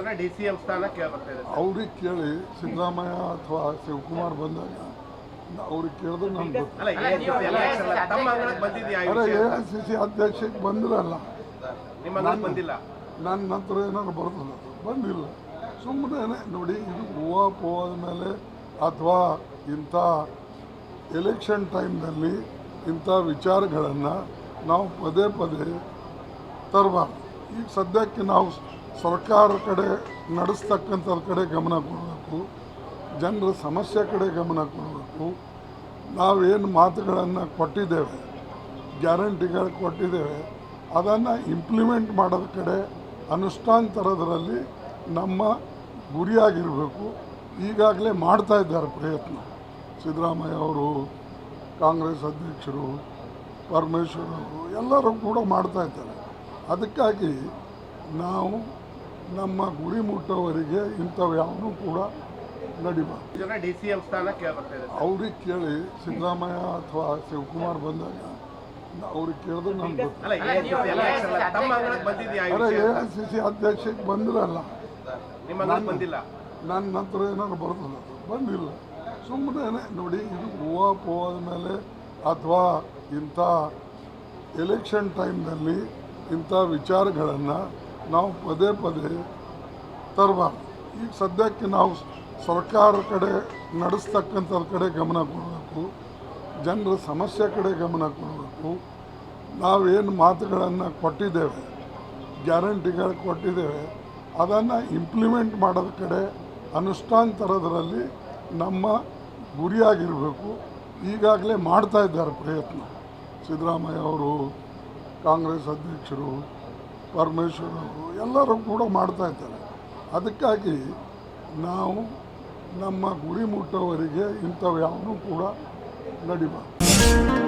ಜನ DCM ಸ್ಥಾನ ಕೇಳ್ಬರ್ತಾ ಇದೆ. ಅವ್ರಿಗೆ ಕೇಳಿ ಸಿದ್ದರಾಮಯ್ಯ ಅಥವಾ ಶಿವಕುಮಾರ್ ಬಂದಾಗ ಅವ್ರಿಗೆ ಕೇಳಿದ್ರೆ ನಾನು ಅಲ್ಲ ತಮ್ಮ ಅಂಗಳಕ್ಕೆ ಬಂದಿದೆಯಾ ಈ ಅರೆ ವಿಷಯ? AICC ಅಧ್ಯಕ್ಷಕ್ಕೆ ಬಂದಿರಲ್ಲ, ನಿಮ್ಮ ಅಂಗಳಕ್ಕೆ ಬಂದಿಲ್ಲ. ನನ್ನ ನಂತರ ಏನಾದ್ರು ಬರ್ತದೆ, ಬಂದಿಲ್ಲ. ಸುಮ್ಮನೆ ನೋಡಿ, ಇದು ಊಹಾಪೋಹದ ಮೇಲೆ ಅಥವಾ ಇಂಥ ಎಲೆಕ್ಷನ್ ಟೈಮ್ನಲ್ಲಿ ಇಂಥ ವಿಚಾರಗಳನ್ನು ನಾವು ಪದೇ ಪದೇ ತರಬಾರ್ದು. ಈಗ ಸದ್ಯಕ್ಕೆ ನಾವು ಸರ್ಕಾರ ಕಡೆ ನಡೆಸ್ತಕ್ಕಂಥದ್ರ ಕಡೆ ಗಮನ ಕೊಡಬೇಕು, ಜನರ ಸಮಸ್ಯೆ ಕಡೆ ಗಮನ ಕೊಡಬೇಕು. ನಾವೇನು ಮಾತುಗಳನ್ನು ಕೊಟ್ಟಿದ್ದೇವೆ, ಗ್ಯಾರಂಟಿಗಳು ಕೊಟ್ಟಿದ್ದೇವೆ, ಅದನ್ನು ಇಂಪ್ಲಿಮೆಂಟ್ ಮಾಡೋದ ಕಡೆ ಅನುಷ್ಠಾನ ತರೋದರಲ್ಲಿ ನಮ್ಮ ಗುರಿಯಾಗಿರಬೇಕು. ಈಗಾಗಲೇ ಮಾಡ್ತಾ ಇದ್ದಾರೆ ಪ್ರಯತ್ನ. ಸಿದ್ದರಾಮಯ್ಯ ಅವರು, ಕಾಂಗ್ರೆಸ್ ಅಧ್ಯಕ್ಷರು, ಪರಮೇಶ್ವರ್ ಅವರು ಎಲ್ಲರೂ ಕೂಡ ಮಾಡ್ತಾ ಇದ್ದಾರೆ. ಅದಕ್ಕಾಗಿ ನಾವು ನಮ್ಮ ಗುರಿ ಮುಟ್ಟೋವರೆಗೆ ಇಂಥವು ಯಾವನ್ನೂ ಕೂಡ ನಡಿಬಾರ್ದು. ಜನ DCM ಸ್ಥಾನ ಕೇಳ್ಬರ್ತಾ ಇದೆ. ಅವ್ರಿಗೆ ಕೇಳಿ ಸಿದ್ದರಾಮಯ್ಯ ಅಥವಾ ಶಿವಕುಮಾರ್ ಬಂದಾಗ ಅವ್ರಿಗೆ ಕೇಳಿದ್ರೆ ನಾನು ಅಲ್ಲ ತಮ್ಮ ಅಂಗಳಕ್ಕೆ ಬಂದಿದೆಯಾ ಈ ಅರೆ ವಿಷಯ? AICC ಅಧ್ಯಕ್ಷಕ್ಕೆ ಬಂದಿರಲ್ಲ, ನಿಮ್ಮ ಅಂಗಳಕ್ಕೆ ಬಂದಿಲ್ಲ. ನನ್ನ ನಂತರ ಏನಾದ್ರು ಬರ್ತದೆ, ಬಂದಿಲ್ಲ. ಸುಮ್ಮನೆ ನೋಡಿ, ಇದು ಊಹಾಪೋಹದ ಮೇಲೆ ಅಥವಾ ಇಂಥ ಎಲೆಕ್ಷನ್ ಟೈಮ್ನಲ್ಲಿ ಇಂಥ ವಿಚಾರಗಳನ್ನು ನಾವು ಪದೇ ಪದೇ ತರಬಾರ್ದು. ಈಗ ಸದ್ಯಕ್ಕೆ ನಾವು ಸರ್ಕಾರ ಕಡೆ ನಡೆಸ್ತಕ್ಕಂಥದ್ರ ಕಡೆ ಗಮನ ಕೊಡಬೇಕು, ಜನರ ಸಮಸ್ಯೆ ಕಡೆ ಗಮನ ಕೊಡಬೇಕು. ನಾವೇನು ಮಾತುಗಳನ್ನು ಕೊಟ್ಟಿದ್ದೇವೆ, ಗ್ಯಾರಂಟಿಗಳು ಕೊಟ್ಟಿದ್ದೇವೆ, ಅದನ್ನು ಇಂಪ್ಲಿಮೆಂಟ್ ಮಾಡೋದ ಕಡೆ ಅನುಷ್ಠಾನ ತರೋದರಲ್ಲಿ ನಮ್ಮ ಗುರಿಯಾಗಿರಬೇಕು. ಈಗಾಗಲೇ ಮಾಡ್ತಾ ಇದ್ದಾರೆ ಪ್ರಯತ್ನ. ಸಿದ್ದರಾಮಯ್ಯ ಅವರು, ಕಾಂಗ್ರೆಸ್ ಅಧ್ಯಕ್ಷರು, ಪರಮೇಶ್ವರ್ ಅವರು ಎಲ್ಲರೂ ಕೂಡ ಮಾಡ್ತಾ ಇದ್ದಾರೆ. ಅದಕ್ಕಾಗಿ ನಾವು ನಮ್ಮ ಗುರಿ ಮುಟ್ಟೋವರೆಗೆ ಇಂಥವು ಯಾವನ್ನೂ ಕೂಡ ನಡಿಬಾರ್ದು.